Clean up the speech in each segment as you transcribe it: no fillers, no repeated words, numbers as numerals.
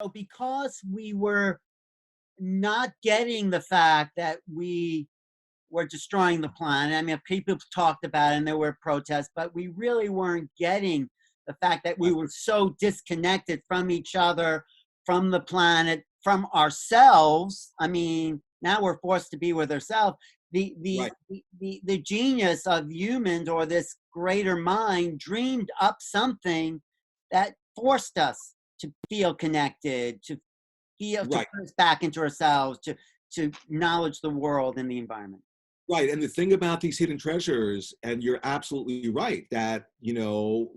So because we were not getting the fact that we were destroying the planet. I mean, people talked about it and there were protests, but we really weren't getting the fact that we were so disconnected from each other, from the planet, from ourselves. I mean, now we're forced to be with ourselves. Right. The genius of humans, or this greater mind, dreamed up something that forced us to feel connected, to Right. put us back into ourselves, to acknowledge the world and the environment. Right. And the thing about these hidden treasures, and you're absolutely right, that, so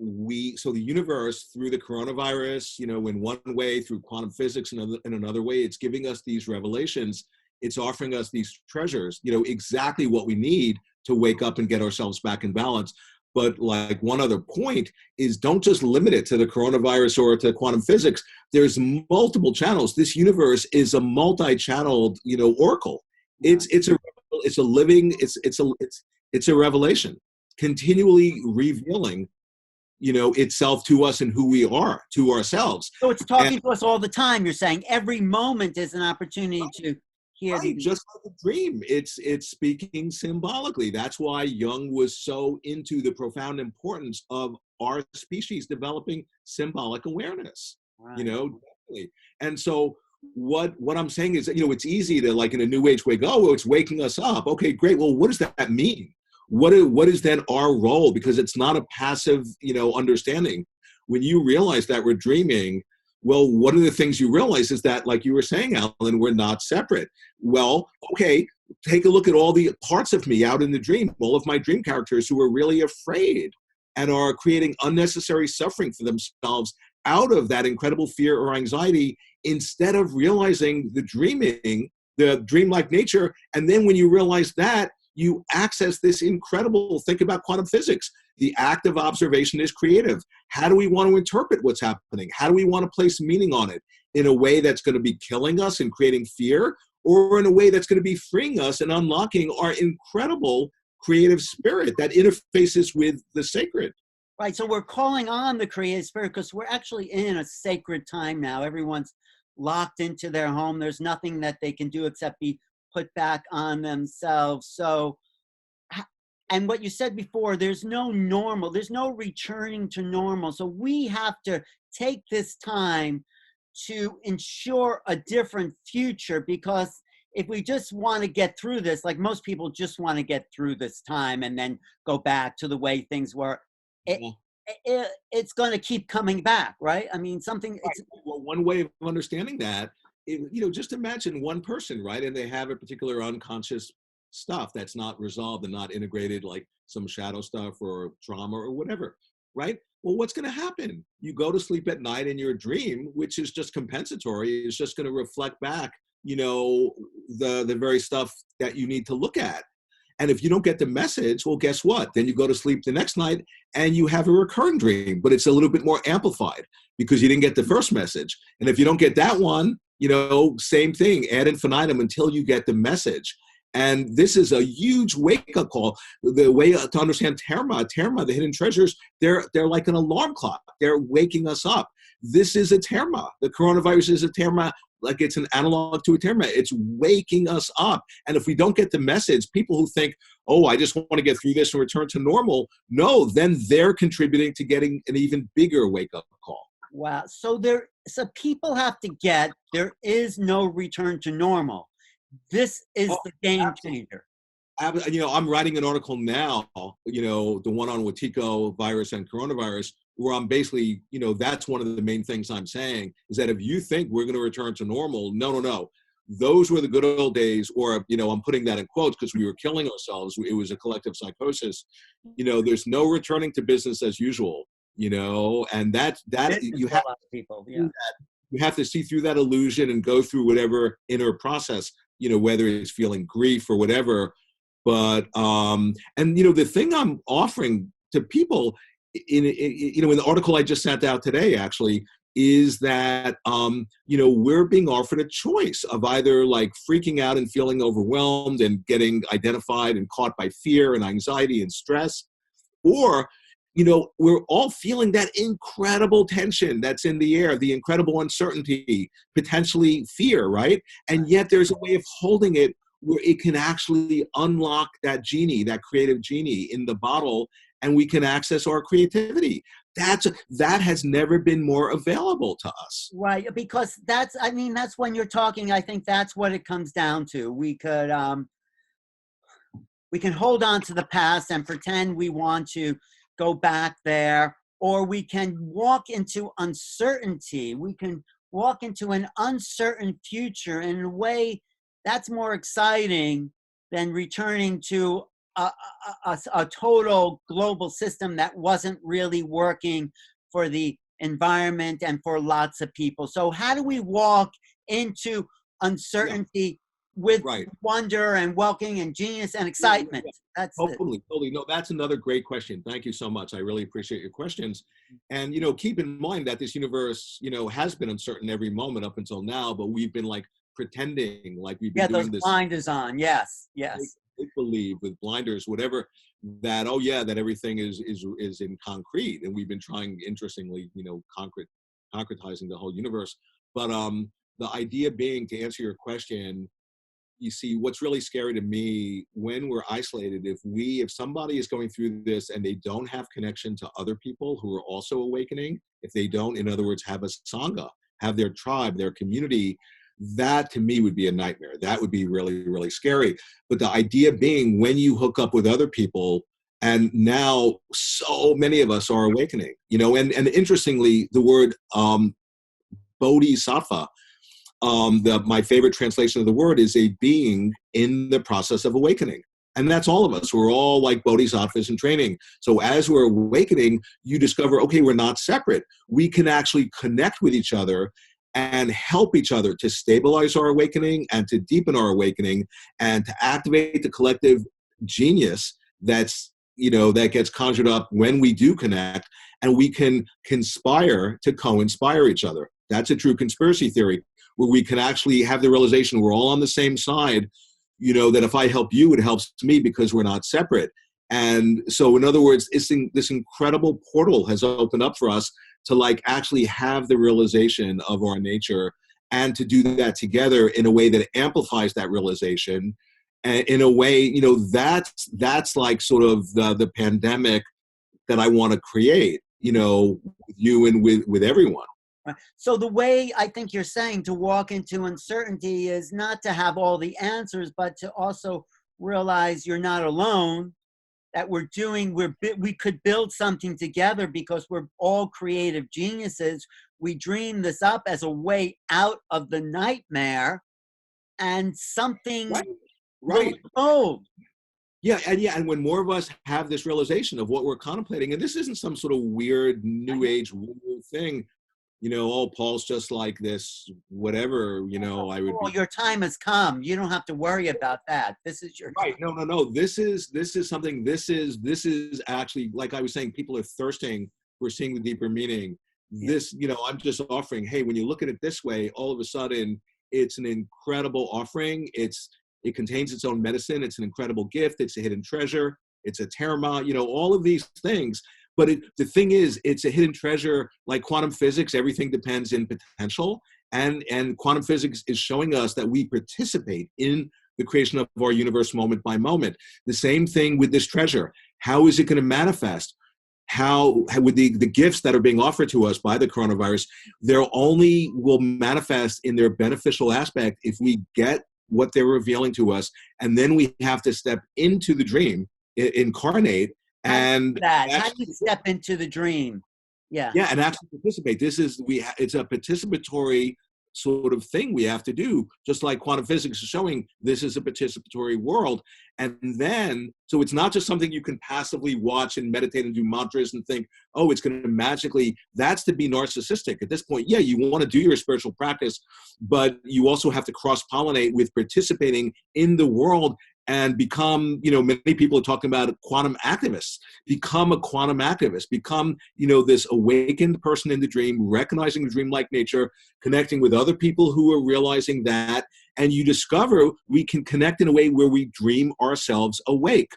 the universe through the coronavirus, in one way, through quantum physics, in another way, it's giving us these revelations. It's offering us these treasures, exactly what we need to wake up and get ourselves back in balance. But like one other point is, don't just limit it to the coronavirus or to quantum physics. There's multiple channels. This universe is a multi-channeled, oracle. It's a living, it's a revelation, continually revealing, itself to us and who we are to ourselves. So it's talking to us all the time. You're saying every moment is an opportunity to hear Right, just like a dream, it's speaking symbolically. That's why Jung was so into the profound importance of our species developing symbolic awareness. Right. Definitely. And so what I'm saying is, it's easy to, like in a new age way, go, oh, it's waking us up. Okay, great. Well, what does that mean? What is then our role? Because it's not a passive, understanding. When you realize that we're dreaming, well, one of the things you realize is that, like you were saying, Alan, we're not separate. Well, okay, take a look at all the parts of me out in the dream, all of my dream characters who are really afraid and are creating unnecessary suffering for themselves out of that incredible fear or anxiety, instead of realizing the dreamlike nature. And then when you realize that, you access this incredible, think about quantum physics. The act of observation is creative. How do we want to interpret what's happening? How do we want to place meaning on it? In a way that's going to be killing us and creating fear, or in a way that's going to be freeing us and unlocking our incredible creative spirit that interfaces with the sacred? Right. So we're calling on the creative spirit because we're actually in a sacred time now. Everyone's locked into their home. There's nothing that they can do except be put back on themselves. So, and what you said before, there's no normal, there's no returning to normal. So we have to take this time to ensure a different future, because if we just want to get through this, like most people just want to get through this time and then go back to the way things were, it's going to keep coming back, right? I mean, Well, one way of understanding that, just imagine one person, right? And they have a particular unconscious stuff that's not resolved and not integrated, like some shadow stuff or trauma or whatever, right? Well, what's going to happen? You go to sleep at night and your dream, which is just compensatory, is just going to reflect back, the very stuff that you need to look at. And if you don't get the message, well, guess what? Then you go to sleep the next night and you have a recurring dream, but it's a little bit more amplified because you didn't get the first message. And if you don't get that one, same thing, ad infinitum until you get the message. And this is a huge wake-up call. The way to understand terma, the hidden treasures, they're like an alarm clock. They're waking us up. This is a terma. The coronavirus is a terma, like it's an analog to a terma. It's waking us up. And if we don't get the message, people who think, oh, I just want to get through this and return to normal, no, then they're contributing to getting an even bigger wake-up call. Wow. So people have to get, there is no return to normal. This is the game changer. I'm writing an article now, the one on Wetiko virus and coronavirus, where I'm basically, that's one of the main things I'm saying, is that if you think we're going to return to normal, no. Those were the good old days, or, I'm putting that in quotes because we were killing ourselves. It was a collective psychosis. There's no returning to business as usual, and that you have people, yeah. You have to see through that illusion and go through whatever inner process, whether it's feeling grief or whatever. But, and, the thing I'm offering to people in the article I just sent out today, actually, is that, we're being offered a choice of either like freaking out and feeling overwhelmed and getting identified and caught by fear and anxiety and stress, or we're all feeling that incredible tension that's in the air, the incredible uncertainty, potentially fear, right? And yet there's a way of holding it where it can actually unlock that genie, that creative genie in the bottle, and we can access our creativity. That has never been more available to us. Right, because that's when you're talking, I think that's what it comes down to. We can hold on to the past and pretend we want to go back there, or we can walk into uncertainty. We can walk into an uncertain future in a way that's more exciting than returning to a total global system that wasn't really working for the environment and for lots of people. So how do we walk into uncertainty with Right. wonder and welcoming and genius and excitement? That's totally. No, that's another great question. Thank you so much. I really appreciate your questions. And, keep in mind that this universe, has been uncertain every moment up until now, but we've been like pretending like we've been doing those this. blinders on. Yes. Make believe with blinders, whatever, that, oh yeah, that everything is in concrete. And we've been trying, interestingly, concretizing the whole universe. But the idea being, to answer your question, you see, what's really scary to me when we're isolated, if somebody is going through this and they don't have connection to other people who are also awakening, if they don't, in other words, have a sangha, have their tribe, their community, that to me would be a nightmare. That would be really, really scary. But the idea being, when you hook up with other people, and now so many of us are awakening, and interestingly, the word bodhisattva, my favorite translation of the word, is a being in the process of awakening. And that's all of us. We're all like bodhisattvas in training. So as we're awakening, you discover, okay, we're not separate. We can actually connect with each other and help each other to stabilize our awakening and to deepen our awakening and to activate the collective genius that gets conjured up when we do connect, and we can conspire to co-inspire each other. That's a true conspiracy theory, where we can actually have the realization we're all on the same side, that if I help you, it helps me because we're not separate. And so, in other words, this incredible portal has opened up for us to actually have the realization of our nature, and to do that together in a way that amplifies that realization. And in a way, that's like sort of the pandemic that I want to create, with you and with everyone. Right. So the way I think you're saying to walk into uncertainty is not to have all the answers, but to also realize you're not alone, that we could build something together because we're all creative geniuses. We dream this up as a way out of the nightmare, and something Right. will. And when more of us have this realization of what we're contemplating, and this isn't some sort of weird new age thing, Paul's just like this, whatever, I would be. Your time has come. You don't have to worry about that. This is your right. Time. No. This is something. This is actually, like I was saying, people are thirsting for seeing the deeper meaning. This, I'm just offering, hey, when you look at it this way, all of a sudden, it's an incredible offering. It contains its own medicine. It's an incredible gift. It's a hidden treasure. It's a terma, all of these things. But the thing is, it's a hidden treasure. Like quantum physics, everything depends in potential. And quantum physics is showing us that we participate in the creation of our universe moment by moment. The same thing with this treasure. How is it going to manifest? How with the gifts that are being offered to us by the coronavirus, they're only will manifest in their beneficial aspect if we get what they're revealing to us. And then we have to step into the dream, incarnate. And how do you step into the dream? And actually participate. It's a participatory sort of thing we have to do, just like quantum physics is showing. This is a participatory world. And then, so it's not just something you can passively watch and meditate and do mantras and think, oh, it's going to magically, that's to be narcissistic. At this point, you want to do your spiritual practice, but you also have to cross-pollinate with participating in the world and become, many people are talking about quantum activists. Become a quantum activist. Become, this awakened person in the dream, recognizing the dreamlike nature, connecting with other people who are realizing that, and you discover we can connect in a way where we dream ourselves awake.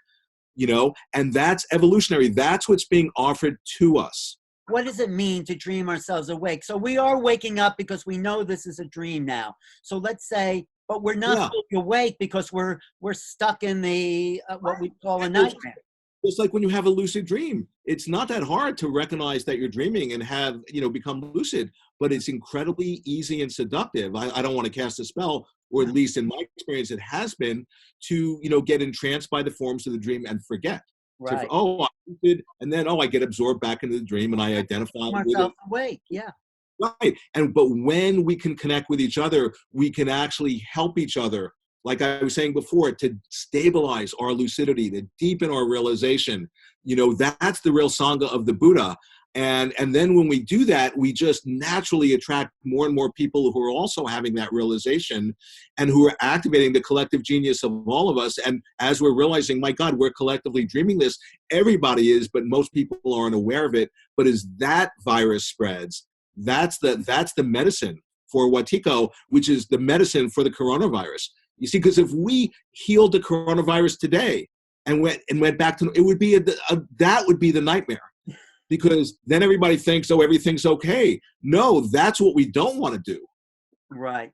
and that's evolutionary. That's what's being offered to us. What does it mean to dream ourselves awake? So we are waking up because we know this is a dream now. So let's say, but we're not Yeah. fully awake because we're stuck in the what we call a nightmare. It's like when you have a lucid dream. It's not that hard to recognize that you're dreaming and have, become lucid, but it's incredibly easy and seductive. I don't want to cast a spell, or at least in my experience, it has been to, get entranced by the forms of the dream and forget. Right. I'm lucid, and then, I get absorbed back into the dream and I identify with it. Awake. Yeah. Right. But when we can connect with each other, we can actually help each other, like I was saying before, to stabilize our lucidity, to deepen our realization. That's the real Sangha of the Buddha. And then when we do that, we just naturally attract more and more people who are also having that realization and who are activating the collective genius of all of us. And as we're realizing, my God, we're collectively dreaming this. Everybody is, but most people aren't aware of it. But as that virus spreads, that's the medicine for Watiko, which is the medicine for the coronavirus. You see, because if we healed the coronavirus today and went back to, it would be that would be the nightmare, because then everybody thinks, everything's okay. No, that's what we don't want to do. Right.